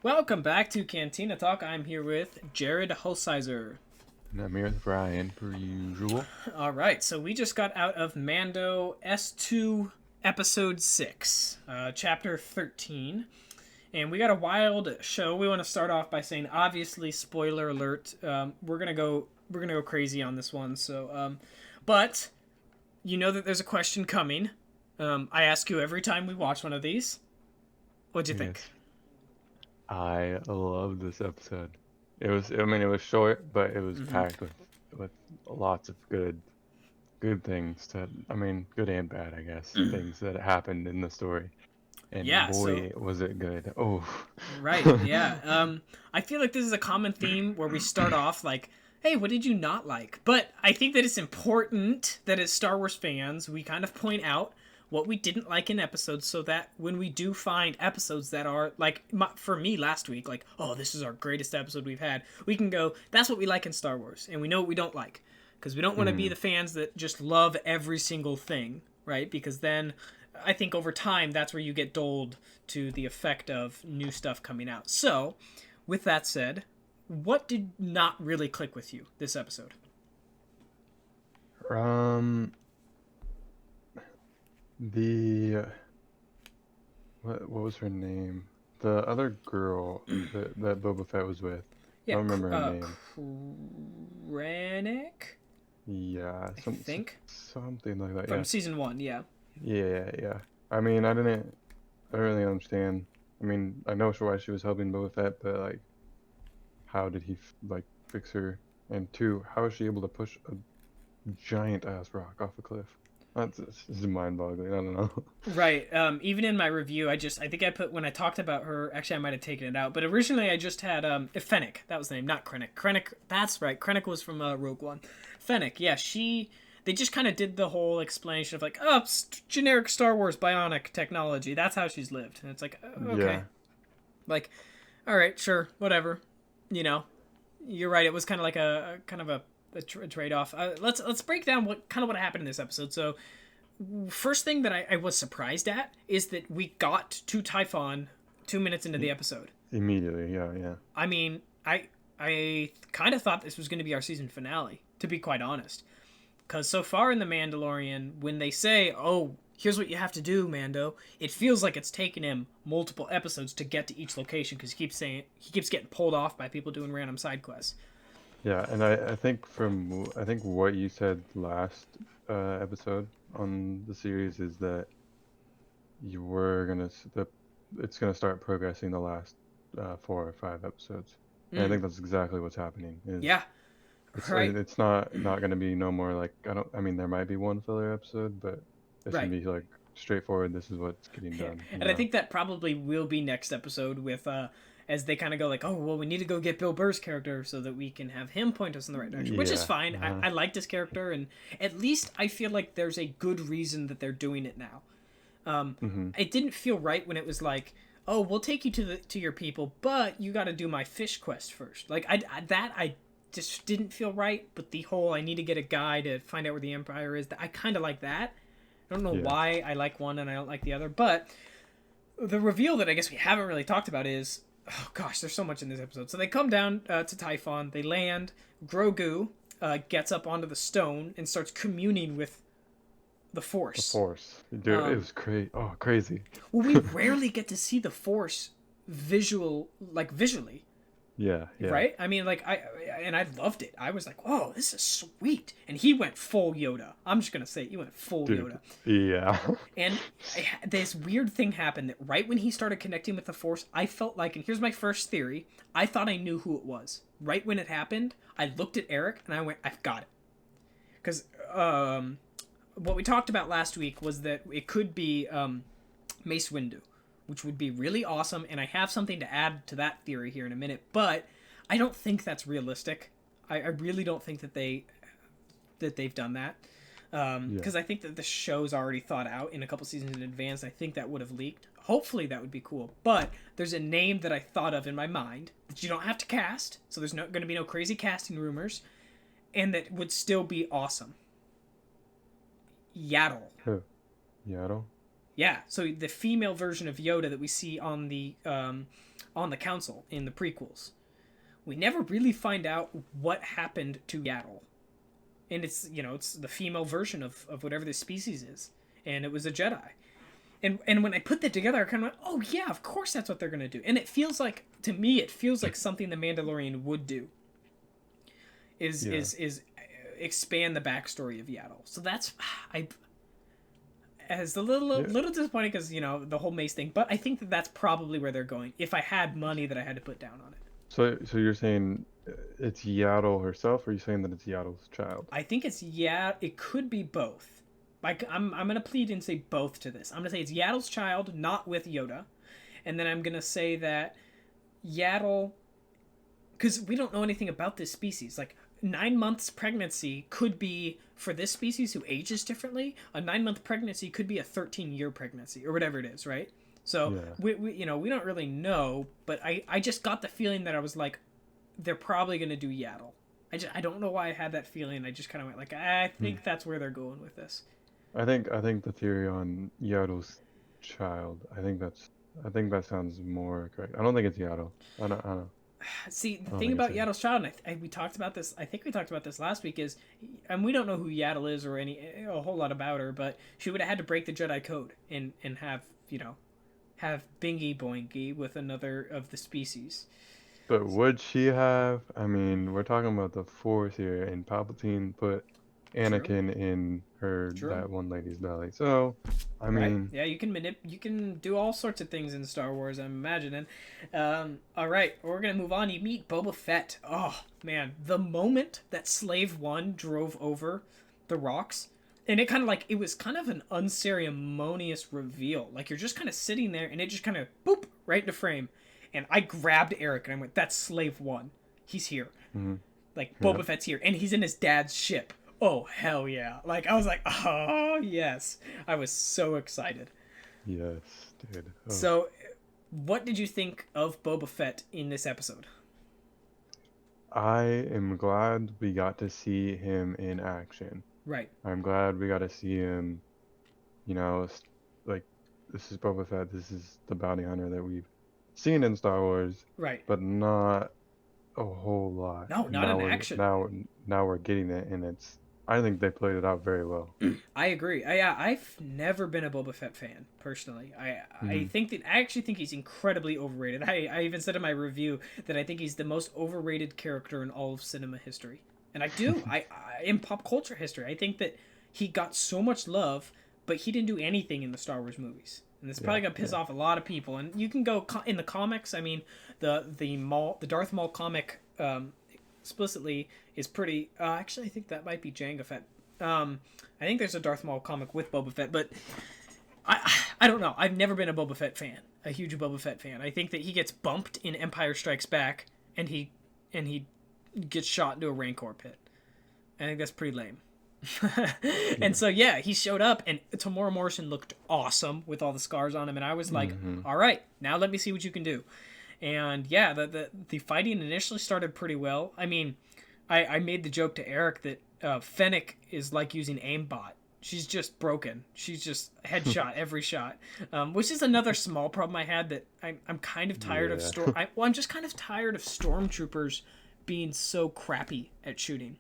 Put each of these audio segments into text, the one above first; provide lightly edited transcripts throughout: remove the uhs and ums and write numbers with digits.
Welcome back to Cantina Talk. I'm here with Jared Hulsizer. And I'm here with Brian, per usual. All right, so we just got out of Mando S2 Episode 6, Chapter 13. And we got a wild show. We want to start off by saying, obviously, spoiler alert. We're gonna go crazy on this one. But you know that there's a question coming. I ask you every time we watch one of these. What'd you think? Yes. I love this episode. It was short, but it was packed with lots of good things good and bad, I guess, things that happened in the story. And Yeah. boy, was it good. Oh. Right, yeah. I feel like this is a common theme where we start off like, hey, what did you not like? But I think that it's important that as Star Wars fans, we kind of point out what we didn't like in episodes so that when we do find episodes that are, like, for me last week, like, oh, this is our greatest episode we've had, we can go, that's what we like in Star Wars, and we know what we don't like. Because we don't want to be the fans that just love every single thing, right? Because then I think over time, that's where you get dulled to the effect of new stuff coming out. So, with that said, what did not really click with you this episode? Um, the what was her name? The other girl that Boba Fett was with. I Yeah, don't remember her name. Krennic? Yeah, I think. something like that. From Yeah. season 1, yeah. Yeah. I mean, I don't really understand. I mean, I know why she was helping Boba Fett, but like, how did he fix her? And two, how is she able to push a giant ass rock off a cliff? That's this is mind-boggling. I don't know. Right. Even in my review, I think I put, when I talked about her, actually I might have taken it out, but originally I just had Fennec. That was the name, not Krennic. Krennic, that's right. Krennic was from Rogue One. Fennec, yeah, they just kind of did the whole explanation of like, oh, generic Star Wars bionic technology. That's how she's lived. And it's like, okay. Yeah. Like, all right, sure, whatever. You know, you're right. It was kind of like a trade-off. Let's break down what happened in this episode. So, first thing that I was surprised at is that we got to Typhon 2 minutes into the episode. Immediately, yeah. I mean, I kind of thought this was going to be our season finale, to be quite honest. Because so far in The Mandalorian, when they say, oh, here's what you have to do, Mando, it feels like it's taken him multiple episodes to get to each location because he keeps getting pulled off by people doing random side quests. Yeah, and I think what you said last episode on the series is that it's gonna start progressing the last 4 or 5 episodes. And I think that's exactly what's happening. Yeah, right. It's not gonna be no more like I mean there might be one filler episode, but it's Right. gonna be like straightforward. This is what's getting done. And I think that probably will be next episode with as they kind of go like, oh, well, we need to go get Bill Burr's character so that we can have him point us in the right direction, which is fine. I liked his character, and at least I feel like there's a good reason that they're doing it now. It didn't feel right when it was like, oh, we'll take you to your people, but you got to do my fish quest first. Like I just didn't feel right. But the whole I need to get a guy to find out where the Empire is, I kind of like that. I don't know why I like one and I don't like the other, but the reveal that I guess we haven't really talked about is, oh gosh, there's so much in this episode. So they come down to Typhon, they land, Grogu gets up onto the stone and starts communing with the Force. The Force, dude, it was crazy. Well, we rarely get to see the Force visually. Yeah. Right? I mean, like, I loved it. I was like, whoa, this is sweet. And he went full Yoda. I'm just going to say it. He went full Yoda. Yeah. And this weird thing happened that right when he started connecting with the Force, I felt like, and here's my first theory, I thought I knew who it was. Right when it happened, I looked at Eric and I went, I've got it. Because what we talked about last week was that it could be Mace Windu, which would be really awesome, and I have something to add to that theory here in a minute, but I don't think that's realistic. I really don't think that they've done that. Because I think that the show's already thought out in a couple seasons in advance. I think that would have leaked. Hopefully that would be cool. But there's a name that I thought of in my mind that you don't have to cast, so there's going to be no crazy casting rumors, and that would still be awesome. Yaddle. Who? Yaddle? Yeah, so the female version of Yoda that we see on the on the council in the prequels. We never really find out what happened to Yaddle. And it's, you know, it's the female version of whatever this species is. And it was a Jedi. And when I put that together, I kind of went, oh yeah, of course that's what they're going to do. And it feels like, to me, it feels like something the Mandalorian would do. Is expand the backstory of Yaddle. So that's, as a little disappointing because, you know, the whole Mace thing. But I think that that's probably where they're going. If I had money that I had to put down on it. So you're saying it's Yaddle herself, or are you saying that it's Yaddle's child? I think it's it could be both. Like I'm gonna plead and say both to this. I'm gonna say it's Yaddle's child, not with Yoda, and then I'm gonna say that Yaddle, because we don't know anything about this species. Like 9 months pregnancy could be, for this species who ages differently, a 9-month pregnancy could be a 13-year pregnancy or whatever it is, right? So we you know, we don't really know, but I just got the feeling that I was like, they're probably gonna do Yaddle. I don't know why I had that feeling. I just kind of went like, I think that's where they're going with this. I think the theory on Yaddle's child, I think that sounds more correct. I don't think it's Yaddle. I don't. See, the thing about Yaddle's child, and we talked about this, I think we talked about this last week, is, and we don't know who Yaddle is or a whole lot about her, but she would have had to break the Jedi code and have, you know, have Bingy Boingy with another of the species. But would she have? I mean, we're talking about the Force here, and Palpatine put Anakin in that one lady's belly. So, I mean, yeah, you can do all sorts of things in Star Wars, I'm imagining. All right, we're gonna move on. You meet Boba Fett. Oh man, the moment that Slave One drove over the rocks, and it was kind of an unceremonious reveal. Like, you're just kind of sitting there, and it just kind of boop right into frame. And I grabbed Eric and I went, "That's Slave One. He's here. Like, Boba Fett's here, and he's in his dad's ship." Oh, hell yeah. Like, I was like, oh, yes. I was so excited. Yes, dude. Oh. So, what did you think of Boba Fett in this episode? I am glad we got to see him in action. Right. I'm glad we got to see him, you know, like, this is Boba Fett. This is the bounty hunter that we've seen in Star Wars. Right. But not a whole lot. No, not in action. Now we're getting it, and I think they played it out very well. I agree. I've never been a Boba Fett fan, personally. I actually think he's incredibly overrated. I even said in my review that I think he's the most overrated character in all of cinema history. And I do. In pop culture history, I think that he got so much love, but he didn't do anything in the Star Wars movies. And it's probably gonna piss off a lot of people. And you can go in the comics. I mean, the Darth Maul comic explicitly is pretty. Actually, I think that might be Jango Fett. I think there's a Darth Maul comic with Boba Fett, but I don't know. I've never been a Boba Fett fan, a huge Boba Fett fan. I think that he gets bumped in Empire Strikes Back, and he gets shot into a Rancor pit. I think that's pretty lame. And so he showed up, and Tamora Morrison looked awesome with all the scars on him, and I was like, all right, now let me see what you can do. And the fighting initially started pretty well. I mean, I made the joke to Eric that Fennec is like using aimbot. She's just broken. She's just headshot every shot, which is another small problem I had, that I'm kind of tired of I'm just kind of tired of stormtroopers being so crappy at shooting.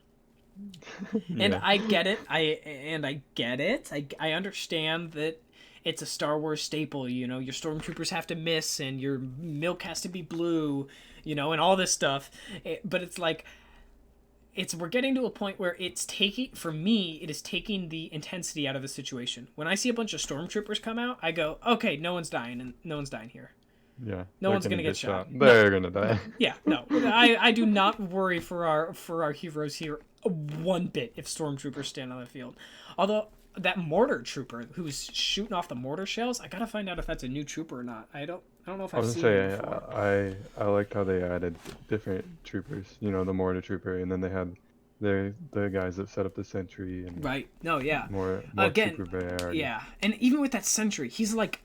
And I get it. I get it. I understand that it's a Star Wars staple, you know, your stormtroopers have to miss and your milk has to be blue, you know, and all this stuff. But it's like, we're getting to a point where it is taking the intensity out of the situation. When I see a bunch of stormtroopers come out, I go, okay, no one's dying, and no one's dying here. Yeah. No one's gonna get shot. They're gonna die. Yeah, no. I do not worry for our heroes here one bit if stormtroopers stand on the field. Although that mortar trooper who's shooting off the mortar shells, I gotta find out if that's a new trooper or not. I don't know if I've seen it before. I liked how they added different troopers. You know, the mortar trooper, and then they had the guys that set up the sentry and No, yeah. More Again, trooper variety. Yeah, and even with that sentry, he's like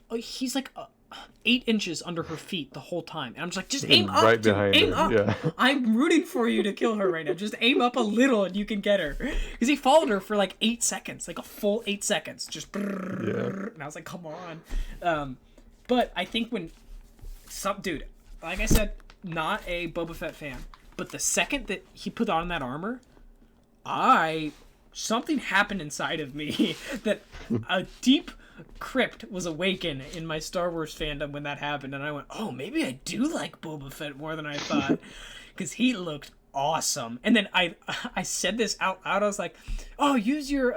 8 inches under her feet the whole time. And I'm just like, just aim up, right behind aim her. up. Yeah. I'm rooting for you to kill her right now. Just aim up a little and you can get her. Because he followed her for like 8 seconds, like a full 8 seconds. Just and I was like, come on. But I think dude, like I said, not a Boba Fett fan, but the second that he put on that armor, something happened inside of me that a deep crypt was awakened in my Star Wars fandom when that happened, and I went, oh, maybe I do like Boba Fett more than I thought, because he looked awesome. And then I said this out loud. I was like, oh, use your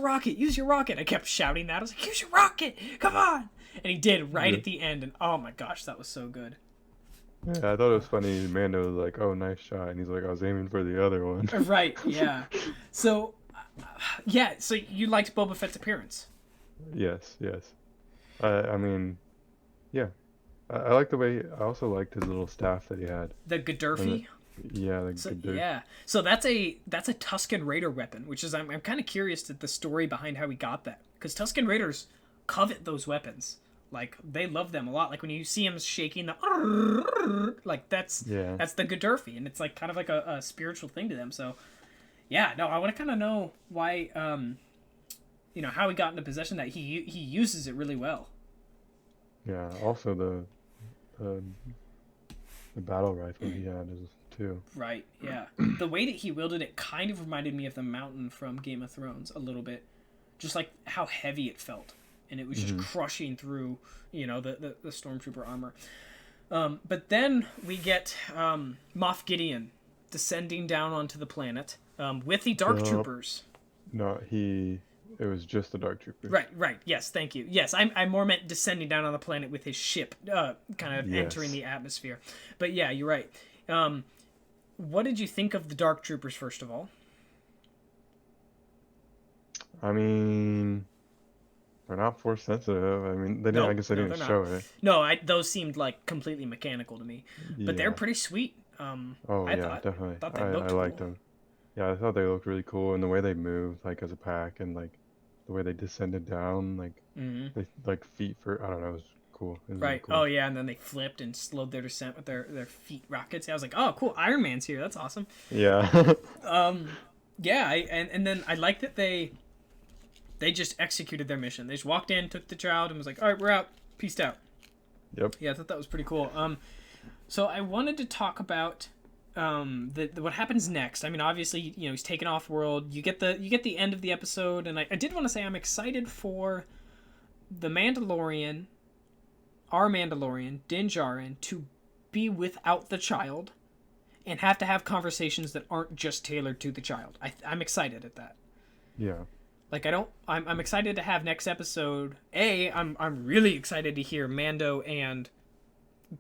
rocket. I kept shouting that. I was like, use your rocket, come on. And he did right at the end, and oh my gosh, that was so good. Yeah, I thought it was funny. Mando was like, "Oh, nice shot," and he's like, "I was aiming for the other one." Right? Yeah. So, yeah. So you liked Boba Fett's appearance? Yes, yes. I mean, yeah. I like the way. I also liked his little staff that he had. The Gadurfi. Yeah, yeah. So that's a Tusken Raider weapon, which is I'm kind of curious to the story behind how he got that, because Tusken Raiders covet those weapons. Like, they love them a lot. Like, when you see him shaking the... Like, that's the Gadurfi. And it's, like, kind of like a spiritual thing to them. So, yeah. No, I want to kind of know why, how he got into possession of that. He uses it really well. Yeah. Also, the battle rifle he had is, too. Right, yeah. The way that he wielded it kind of reminded me of the mountain from Game of Thrones a little bit. Just, like, how heavy it felt. And it was just crushing through, the Stormtrooper armor. But then we get Moff Gideon descending down onto the planet with the Dark Troopers. No, it was just the Dark Troopers. Right. Yes, thank you. Yes, I more meant descending down on the planet with his ship, kind of entering the atmosphere. But yeah, you're right. What did you think of the Dark Troopers, first of all? I mean... They're not force sensitive. I mean, they didn't. I guess they didn't show it. No, those seemed like completely mechanical to me, but they're pretty sweet. Definitely. I liked them. Yeah, I thought they looked really cool, and the way they moved, like as a pack, and like the way they descended down, like they like feet for. I don't know. It was cool. It was right. Really cool. Oh yeah, and then they flipped and slowed their descent with their feet rockets. I was like, oh cool, Iron Man's here. That's awesome. Yeah. Yeah, and then I like that they just executed their mission. They just walked in, took the child, and was like, all right, we're out. Peaced out. Yep. Yeah, I thought that was pretty cool. So I wanted to talk about what happens next. I mean, obviously, he's taken off world. You get the end of the episode, and I did want to say I'm excited for the Mandalorian, our Mandalorian, Din Djarin, to be without the child and have to have conversations that aren't just tailored to the child. I'm excited at that. Yeah. Like, I'm excited to have next episode. I'm really excited to hear Mando and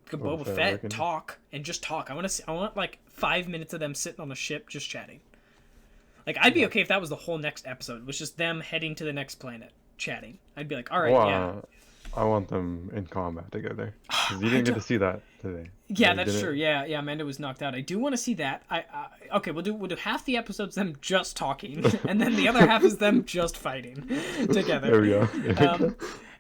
Boba Fett talk and just talk. I want like 5 minutes of them sitting on a ship just chatting. Like, I'd be okay if that was the whole next episode. It was just them heading to the next planet chatting. I'd be like, all right, yeah. I want them in combat together. Because you didn't get to see that today. Yeah, that's true. Yeah, Mando was knocked out. I do want to see that. Okay, we'll do half the episodes them just talking, and then the other half is them just fighting together. There we go.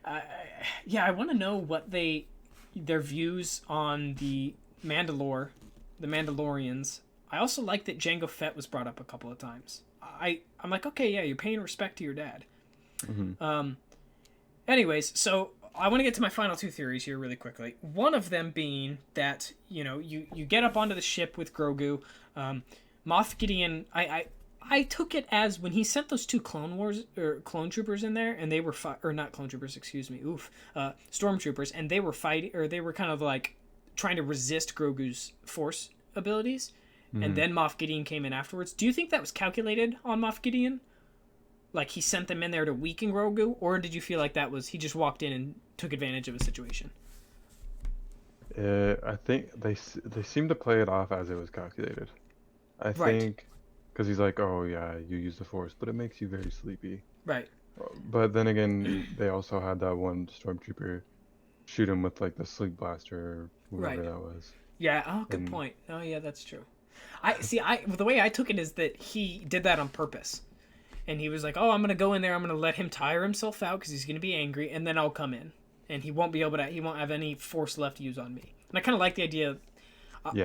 I want to know what their views on the Mandalorians. I also like that Jango Fett was brought up a couple of times. I'm like, okay, yeah, you're paying respect to your dad. Mm-hmm. Anyways, so I want to get to my final two theories here really quickly. One of them being that, you get up onto the ship with Grogu. Moff Gideon, I took it as when he sent those two clone troopers in there, and they were not clone troopers, excuse me. Stormtroopers, and they were fighting, or they were kind of like trying to resist Grogu's force abilities, and then Moff Gideon came in afterwards. Do you think that was calculated on Moff Gideon? Like, he sent them in there to weaken Grogu, or did you feel like that was he just walked in and took advantage of a situation? I think they seem to play it off as it was calculated. I think because he's like, oh yeah, you use the Force, but it makes you very sleepy. Right. But then again, they also had that one stormtrooper shoot him with like the sleep blaster or whatever that was. Yeah. Oh, good point. Oh yeah, that's true. The way I took it is that he did that on purpose. And he was like, oh, I'm going to go in there. I'm going to let him tire himself out because he's going to be angry. And then I'll come in. And he won't have any force left to use on me. And I kind of like the idea.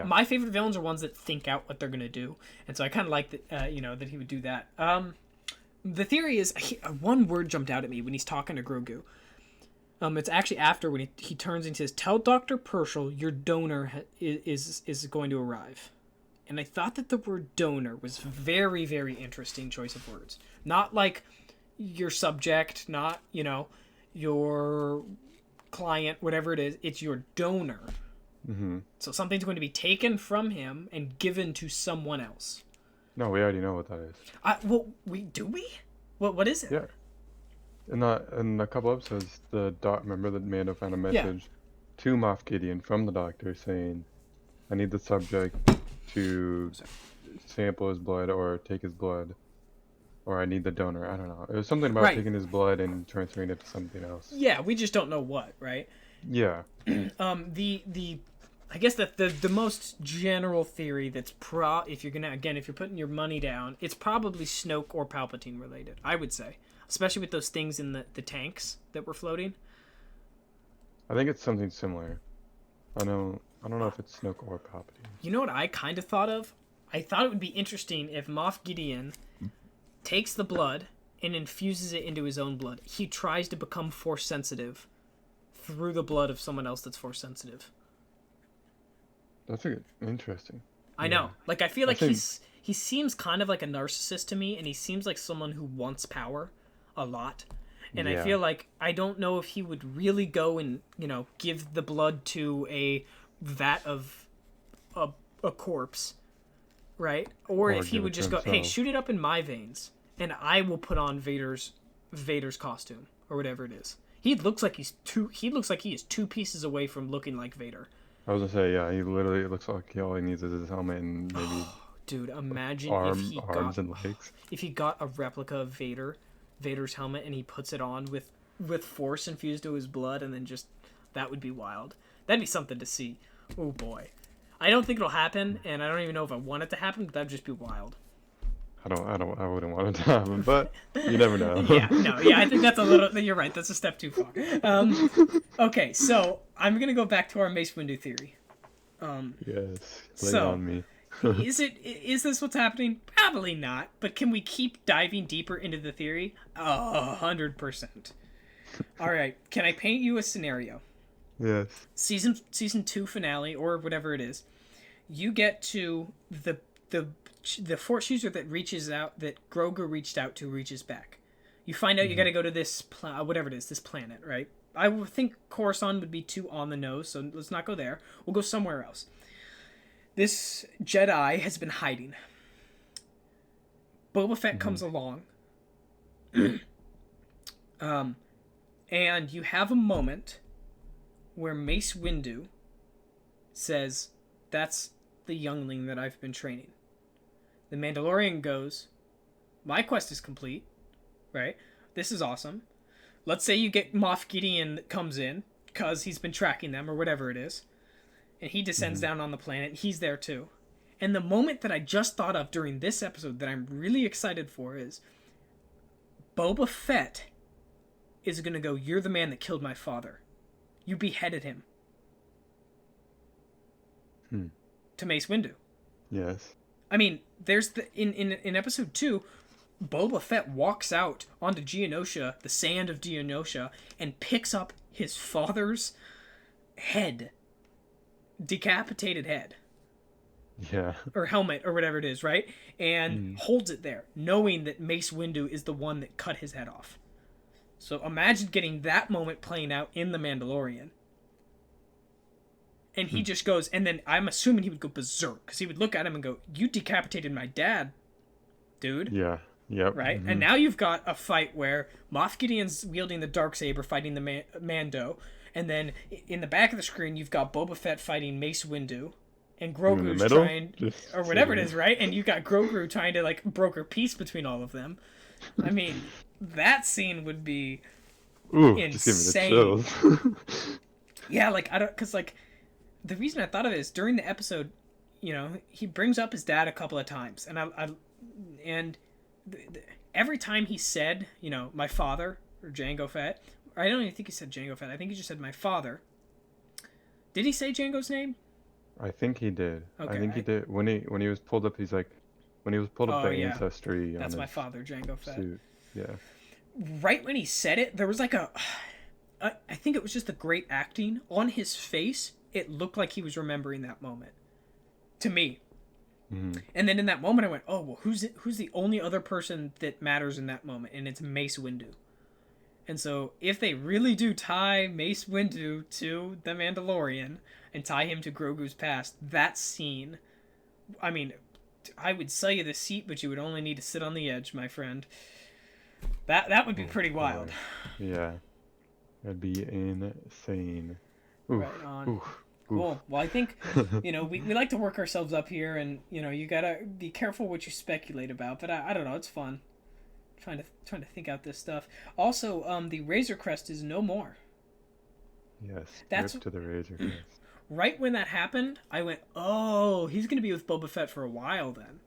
My favorite villains are ones that think out what they're going to do. And so I kind of like that, that he would do that. The theory is, one word jumped out at me when he's talking to Grogu. It's actually after when he turns and says, "Tell Dr. Pershall your donor is going to arrive." And I thought that the word donor was very, very interesting choice of words. Not like your subject, not, your client, whatever it is. It's your donor. Mm-hmm. So something's going to be taken from him and given to someone else. No, we already know what that is. What is it? Yeah. In a couple episodes, remember that Mando found a message to Moff Gideon from the doctor saying, "I need the subject to sample his blood or take his blood, or I need the donor." I don't know. It was something about taking his blood and transferring it to something else. Yeah, we just don't know what, right? Yeah. I guess that the most general theory that's if you're putting your money down, it's probably Snoke or Palpatine related, I would say. Especially with those things in the tanks that were floating. I think it's something similar. I don't know if it's Snoke or Palpatine. You know what I kind of thought of? I thought it would be interesting if Moff Gideon takes the blood and infuses it into his own blood. He tries to become Force sensitive through the blood of someone else that's Force sensitive. That's interesting. I know. Like, I feel like he seems kind of like a narcissist to me, and he seems like someone who wants power a lot. And I feel like I don't know if he would really go and, give the blood to a vat of a corpse, right? Or if he would just go, "Hey, shoot it up in my veins, and I will put on Vader's costume," or whatever it is. He looks like he is 2 pieces away from looking like Vader. I was gonna say, yeah, he literally looks like all he needs is his helmet and maybe dude, imagine arms and legs. If he got a replica of Vader's helmet, and he puts it on with Force infused to his blood, and then that would be wild. That'd be something to see. Oh boy. I don't think it'll happen, and I don't even know if I want it to happen, but that'd just be wild. I wouldn't want it to happen, but you never know. I think that's you're right, that's a step too far. Okay, so I'm gonna go back to our Mace Windu theory. Yes, lay on me. Is this what's happening? Probably not, but can we keep diving deeper into the theory? 100%. All right, can I paint you a scenario? Yes. Season 2 finale, or whatever it is. You get to the Force user that Grogu reached out to reaches back. You find out you got to go to this whatever it is, this planet, right? I would think Coruscant would be too on the nose, so let's not go there. We'll go somewhere else. This Jedi has been hiding. Boba Fett comes along. And you have a moment where Mace Windu says, "That's the youngling that I've been training." The Mandalorian goes, "My quest is complete," right? This is awesome. Let's say you get Moff Gideon that comes in, because he's been tracking them, or whatever it is. And he descends down on the planet. He's there too. And the moment that I just thought of during this episode that I'm really excited for is Boba Fett is going to go, "You're the man that killed my father. You beheaded him." To Mace Windu. Yes. I mean, there's in episode 2, Boba Fett walks out onto Geonosia, the sand of Geonosia, and picks up his father's head. Decapitated head. Yeah. Or helmet, or whatever it is, right? And holds it there, knowing that Mace Windu is the one that cut his head off. So imagine getting that moment playing out in The Mandalorian. And he just goes, and then I'm assuming he would go berserk, because he would look at him and go, "You decapitated my dad, dude." Yeah. Yep. Right? And now you've got a fight where Moff Gideon's wielding the Darksaber fighting the Mando, and then in the back of the screen you've got Boba Fett fighting Mace Windu, and Grogu's trying, or whatever it is, right? And you got Grogu trying to broker peace between all of them. I mean, that scene would be insane. Just give me the chills. Yeah, because the reason I thought of it is during the episode, he brings up his dad a couple of times, and every time he said, "my father," or Jango Fett, or I don't even think he said Jango Fett. I think he just said "my father." Did he say Jango's name? I think he did. Okay, I think he did. When he was pulled up, he's like, when he was pulled up the ancestry. That's my father, Jango Fett. Suit. Yeah. Right when he said it, there was I think it was just the great acting on his face. It looked like he was remembering that moment to me. Mm-hmm. And then in that moment, I went, "Oh well, who's the only other person that matters in that moment?" And it's Mace Windu. And so, if they really do tie Mace Windu to the Mandalorian and tie him to Grogu's past, that scene, I mean, I would sell you the seat, but you would only need to sit on the edge, my friend. That would be pretty wild. Yeah, that'd be insane. Oof, Right on. oof, oof. Cool. Well, I think, we like to work ourselves up here, and, you gotta be careful what you speculate about, but I don't know, it's fun. Trying to think out this stuff. Also, the Razor Crest is no more. Yes, That's rip to the Razor Crest. Right when that happened, I went, "Oh, he's gonna be with Boba Fett for a while then."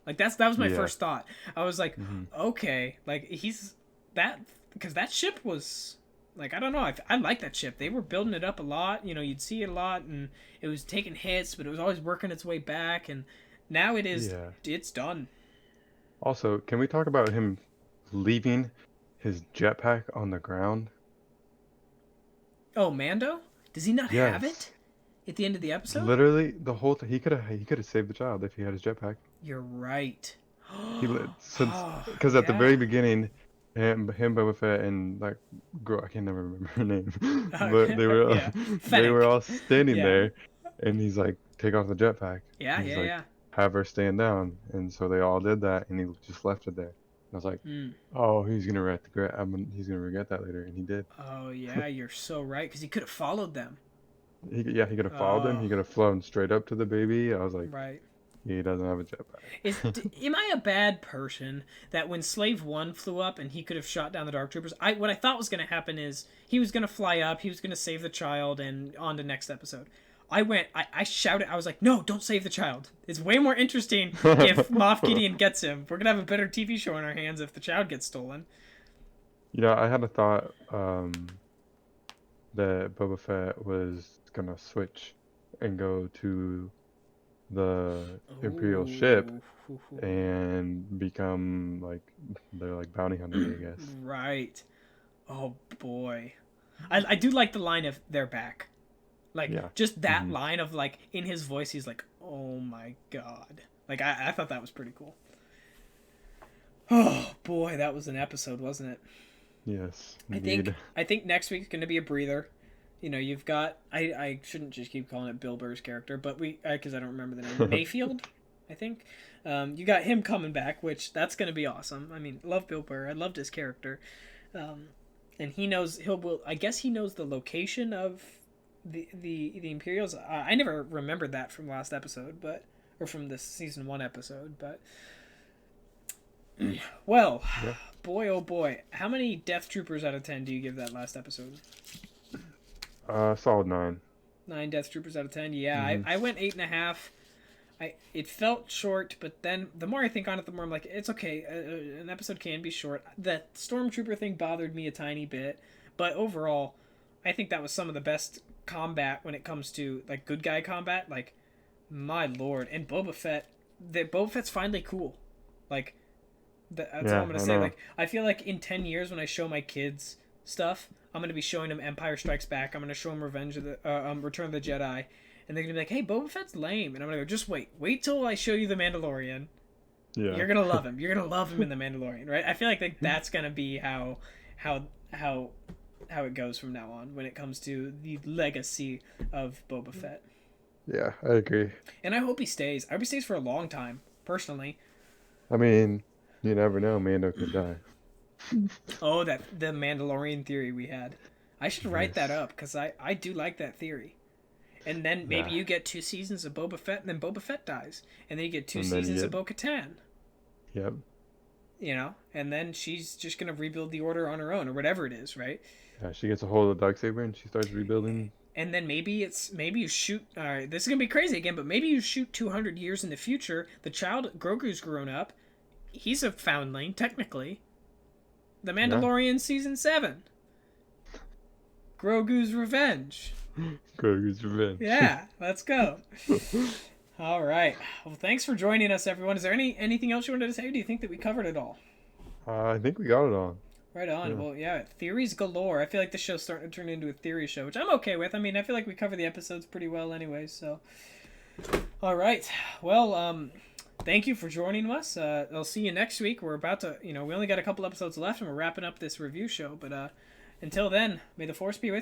Like that was my first thought. I was like, "Okay, like he's that because that ship was like I don't know. I like that ship. They were building it up a lot. You'd see it a lot, and it was taking hits, but it was always working its way back. And now it is. Yeah. It's done." Also, can we talk about him leaving his jetpack on the ground? Oh, Mando? Does he not have Yes. it at the end of the episode? Literally, the whole he could have saved the child if he had his jetpack. You're right. Because at the very beginning, Boba Fett, and like girl, I can never remember her name, but they were they were all standing there, and he's like, take off the jetpack. Yeah. Have her stand down, and so they all did that, and he just left it there. And I was like, oh, he's gonna regret that later, and he did. Oh yeah, you're so right, because he could have followed them. He could have followed them. He could have flown straight up to the baby. I was like, right. He doesn't have a jetpack. Am I a bad person that when Slave 1 flew up and he could have shot down the Dark Troopers, what I thought was going to happen is he was going to fly up, he was going to save the child, and on to next episode. I shouted, I was like, no, don't save the child. It's way more interesting if Moff Gideon gets him. We're going to have a better TV show in our hands if the child gets stolen. I had a thought that Boba Fett was going to switch and go to the Imperial ship and become like they're like bounty hunter, I guess. Right. Oh boy. I do like the line of they're back. Like just that line of like in his voice he's like, oh my god. Like I thought that was pretty cool. Oh boy, that was an episode, wasn't it? Yes. Indeed. I think next week's gonna be a breather. You've got I shouldn't just keep calling it Bill Burr's character, but because I don't remember the name. Mayfield, I think. You got him coming back, which that's gonna be awesome. I mean, love Bill Burr. I loved his character, and he knows I guess he knows the location of the Imperials. I never remembered that from last episode, or from this season 1 episode, but. Well, boy oh boy, how many Death Troopers out of 10 do you give that last episode? Solid 9. 9 Death Troopers out of 10. Yeah, I went 8.5. It felt short, but then the more I think on it, the more I'm like, it's okay. An episode can be short. The Stormtrooper thing bothered me a tiny bit, but overall, I think that was some of the best combat when it comes to like good guy combat. Like, my lord, and Boba Fett's finally cool. Like, that's all I'm gonna say. Like, I feel like in 10 years when I show my kids stuff, I'm going to be showing them Empire Strikes Back. I'm going to show them Return of the Jedi. And they're going to be like, hey, Boba Fett's lame. And I'm going to go, just wait. Wait till I show you the Mandalorian. Yeah. You're going to love him. You're going to love him in the Mandalorian, right? I feel like that's going to be how it goes from now on when it comes to the legacy of Boba Fett. Yeah, I agree. And I hope he stays. I hope he stays for a long time, personally. I mean, you never know. Mando could die. Oh, the Mandalorian theory we had. I should write that up because I do like that theory. And then maybe you get 2 seasons of Boba Fett, and then Boba Fett dies, and then you get 2 seasons of Bo-Katan. Yep. And then she's just gonna rebuild the Order on her own, or whatever it is, right? Yeah, she gets a hold of the Darksaber and she starts rebuilding. And then maybe you shoot. All right, this is gonna be crazy again, but maybe you shoot 200 years in the future. The child Grogu's grown up. He's a foundling, technically. The Mandalorian season 7. Grogu's Revenge. Grogu's Revenge. Yeah, let's go. All right. Well, thanks for joining us, everyone. Is there anything else you wanted to say? Or do you think that we covered it all? I think we got it all. Right on. Yeah. Well, yeah, theories galore. I feel like the show's starting to turn into a theory show, which I'm okay with. I mean, I feel like we cover the episodes pretty well anyway, so. All right. Well, thank you for joining us. I'll see you next week. We're about to, we only got a couple episodes left and we're wrapping up this review show, but until then, may the force be with you.